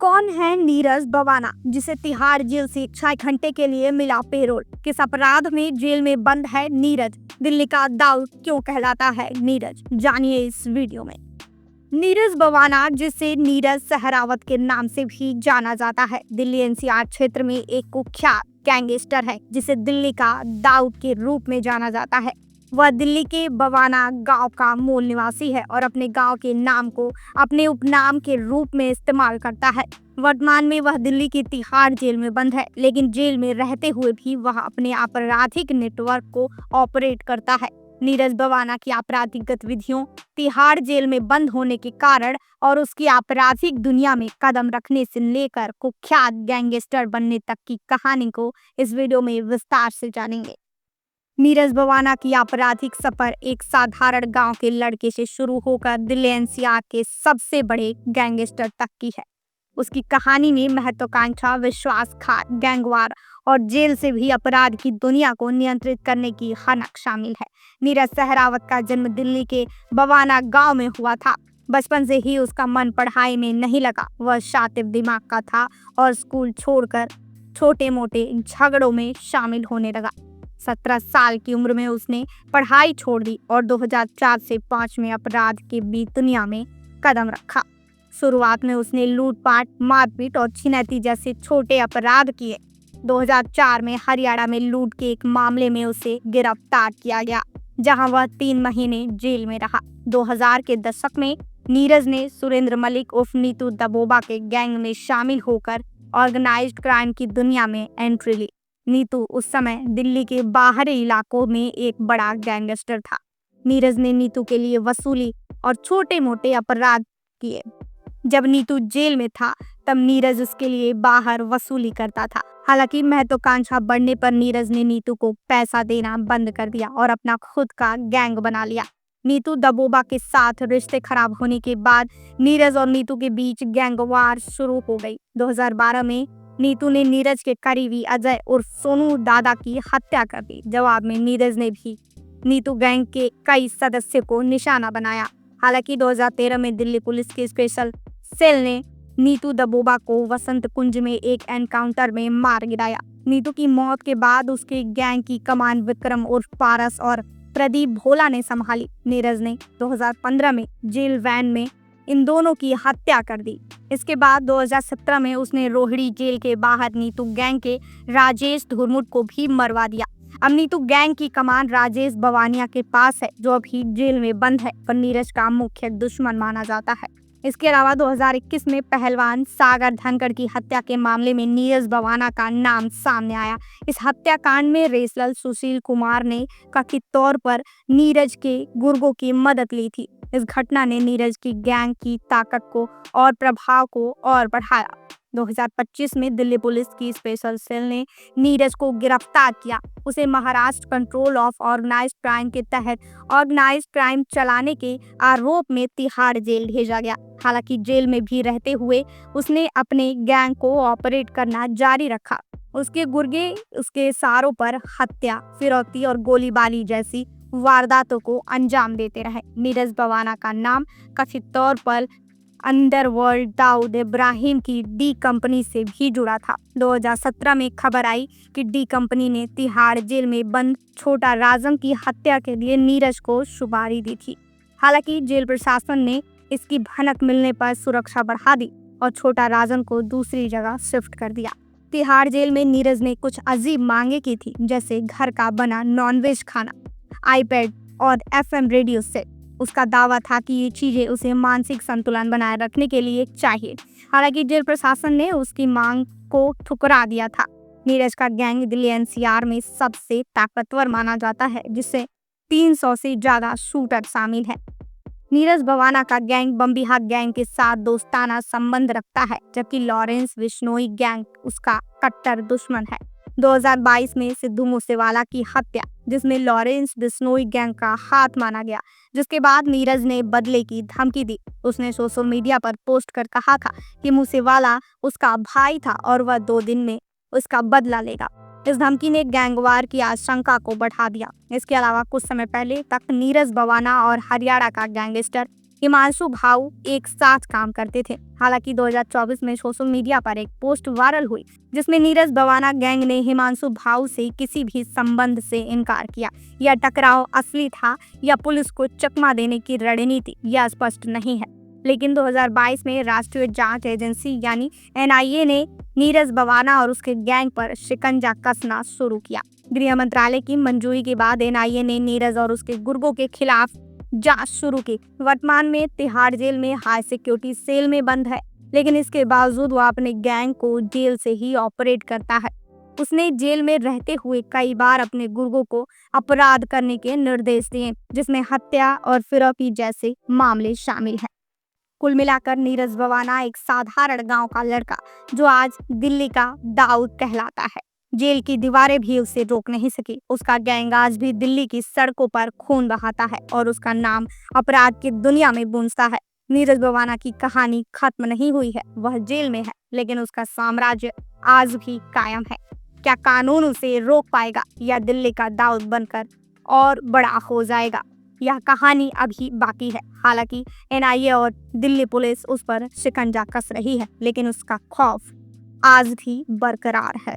कौन है नीरज बवाना, जिसे तिहाड़ जेल से 6 घंटे के लिए मिला पेरोल? किस अपराध में जेल में बंद है नीरज? दिल्ली का दाऊद क्यों कहलाता है नीरज? जानिए इस वीडियो में। नीरज बवाना, जिसे नीरज सहरावत के नाम से भी जाना जाता है, दिल्ली एनसीआर क्षेत्र में एक कुख्यात गैंगस्टर है जिसे दिल्ली का दाऊद के रूप में जाना जाता है। वह दिल्ली के बवाना गांव का मूल निवासी है और अपने गांव के नाम को अपने उपनाम के रूप में इस्तेमाल करता है। वर्तमान में वह दिल्ली की तिहाड़ जेल में बंद है, लेकिन जेल में रहते हुए भी वह अपने आपराधिक नेटवर्क को ऑपरेट करता है। नीरज बवाना की आपराधिक गतिविधियों, तिहाड़ जेल में बंद होने के कारण और उसकी आपराधिक दुनिया में कदम रखने से लेकर कुख्यात गैंगस्टर बनने तक की कहानी को इस वीडियो में विस्तार से जानेंगे। नीरज बवाना की आपराधिक सफर एक साधारण गांव के लड़के से शुरू होकर दिल्ली एनसीआर के सबसे बड़े गैंगस्टर तक की है। उसकी कहानी में महत्वाकांक्षा, विश्वासघात, गैंगवार और जेल से भी अपराध की दुनिया को नियंत्रित करने की हनक शामिल है। नीरज सहरावत का जन्म दिल्ली के बवाना गांव में हुआ था। बचपन से ही उसका मन पढ़ाई में नहीं लगा। वह शातिब दिमाग का था और स्कूल छोड़कर छोटे मोटे झगड़ों में शामिल होने लगा। 17 साल की उम्र में उसने पढ़ाई छोड़ दी और 2004 से 5 में अपराध की बीच दुनिया में कदम रखा। शुरुआत में उसने लूटपाट, मारपीट और छिनैती जैसे छोटे अपराध किए। 2004 में हरियाणा में लूट के एक मामले में उसे गिरफ्तार किया गया, जहां वह 3 महीने जेल में रहा। 2000 के दशक में नीरज ने सुरेंद्र मलिक उर्फ नीतू दबोबा के गैंग में शामिल होकर ऑर्गेनाइज्ड क्राइम की दुनिया में एंट्री ली। नीतू उस समय दिल्ली के बाहरी इलाकों में एक बड़ा गैंगस्टर था। नीरज ने नीतू के लिए वसूली और छोटे मोटे अपराध किए। जब नीतू जेल में था तब नीरज उसके लिए बाहर वसूली करता था। हालांकि महत्वाकांक्षा बढ़ने पर नीरज ने नीतू को पैसा देना बंद कर दिया और अपना खुद का गैंग बना लिया। नीतू दबोबा के साथ रिश्ते खराब होने के बाद नीरज और नीतू के बीच गैंगवार शुरू हो गई। 2012 में नीतू ने नीरज के करीबी अजय उर्फ सोनू दादा की हत्या कर दी। जवाब में नीरज ने भी नीतू गैंग के कई सदस्यों को निशाना बनाया। हालांकि 2013 में दिल्ली पुलिस के स्पेशल सेल ने नीतू दबोबा को वसंत कुंज में एक एनकाउंटर में मार गिराया। नीतू की मौत के बाद उसके गैंग की कमान विक्रम उर्फ पारस और प्रदीप भोला ने संभाली। नीरज ने 2015 में जेल वैन में इन दोनों की हत्या कर दी। इसके बाद 2017 में उसने रोहिणी जेल के बाहर नीतू गैंग के राजेश धुरमुट को भी मरवा दिया। अब नीतू गैंग की कमान राजेश बवानिया के पास है, जो अभी जेल में बंद है और नीरज का मुख्य दुश्मन माना जाता है। इसके अलावा 2021 में पहलवान सागर धनखड़ की हत्या के मामले में नीरज बवाना का नाम सामने आया। इस हत्याकांड में रेसलर सुशील कुमार ने कथित तौर पर नीरज के गुर्गों की मदद ली थी। इस घटना ने नीरज की गैंग की ताकत को और प्रभाव को और बढ़ाया। 2025 में दिल्ली पुलिस की स्पेशल सेल ने नीरज को गिरफ्तार किया। उसे Maharashtra control of organised crime के तहत ऑर्गेनाइज्ड क्राइम चलाने के आरोप में तिहाड़ जेल भेजा गया। हालांकि जेल में भी रहते हुए उसने अपने गैंग को ऑपरेट करना जारी रखा। उसके गुर्गे उसके इशारों पर हत्या, फिरौती और गोलीबारी जैसी वारदातों को अंजाम देते रहे। नीरज बवाना का नाम कथित तौर पर अंडरवर्ल्ड दाऊद इब्राहिम की डी कंपनी से भी जुड़ा था। 2017 में खबर आई कि डी कंपनी ने तिहाड़ जेल में बंद छोटा राजन की हत्या के लिए नीरज को सुपारी दी थी। हालांकि जेल प्रशासन ने इसकी भनक मिलने पर सुरक्षा बढ़ा दी और छोटा राजन को दूसरी जगह शिफ्ट कर दिया। तिहाड़ जेल में नीरज ने कुछ अजीब मांगे की थी, जैसे घर का बना नॉनवेज खाना, आईपैड और एफएम रेडियो सेट। उसका दावा था कि ये चीजें उसे मानसिक संतुलन बनाए रखने के लिए चाहिए। हालांकि जेल प्रशासन ने उसकी मांग को ठुकरा दिया था। नीरज का गैंग दिल्ली एनसीआर में सबसे ताकतवर माना जाता है, जिससे 300 से ज्यादा शूटर शामिल हैं। नीरज बवाना का गैंग बम्बिहा गैंग के साथ दोस्ताना संबंध रखता है, जबकि लॉरेंस बिश्नोई गैंग उसका कट्टर दुश्मन है। 2022 में सिद्धू मूसेवाला की हत्या, जिसमें लॉरेंस बिश्नोई गैंग का हाथ माना गया, जिसके बाद नीरज ने बदले की धमकी दी। उसने सोशल मीडिया पर पोस्ट कर कहा था कि मूसेवाला उसका भाई था और वह 2 दिन में उसका बदला लेगा। इस धमकी ने गैंगवार की आशंका को बढ़ा दिया। इसके अलावा कुछ समय पहले तक नीरज बवाना और हरियाणा का गैंगस्टर हिमांशु भाऊ एक साथ काम करते थे। हालांकि 2024 में सोशल मीडिया पर एक पोस्ट वायरल हुई जिसमें नीरज बवाना गैंग ने हिमांशु भाऊ से किसी भी संबंध से इनकार किया। यह टकराव असली था या पुलिस को चकमा देने की रणनीति, यह स्पष्ट नहीं है। लेकिन 2022 में राष्ट्रीय जांच एजेंसी यानी NIA ने नीरज बवाना और उसके गैंग पर शिकंजा कसना शुरू किया। गृह मंत्रालय की मंजूरी के बाद NIA ने नीरज और उसके गुर्गों के खिलाफ जांच शुरू की। वर्तमान में तिहाड़ जेल में हाई सिक्योरिटी सेल में बंद है, लेकिन इसके बावजूद वह अपने गैंग को जेल से ही ऑपरेट करता है। उसने जेल में रहते हुए कई बार अपने गुर्गों को अपराध करने के निर्देश दिए, जिसमें हत्या और फिरौती जैसे मामले शामिल हैं। कुल मिलाकर नीरज बवाना एक साधारण गांव का लड़का जो आज दिल्ली का दाऊद कहलाता है। जेल की दीवारें भी उसे रोक नहीं सकी। उसका गैंग आज भी दिल्ली की सड़कों पर खून बहाता है और उसका नाम अपराध की दुनिया में गूंजता है। नीरज बवाना की कहानी खत्म नहीं हुई है, वह जेल में है, लेकिन उसका साम्राज्य आज भी कायम है। क्या कानून उसे रोक पाएगा या दिल्ली का दाऊद बनकर और बड़ा हो जाएगा? यह कहानी अभी बाकी है। हालांकि NIA और दिल्ली पुलिस उस पर शिकंजा कस रही है, लेकिन उसका खौफ आज भी बरकरार है।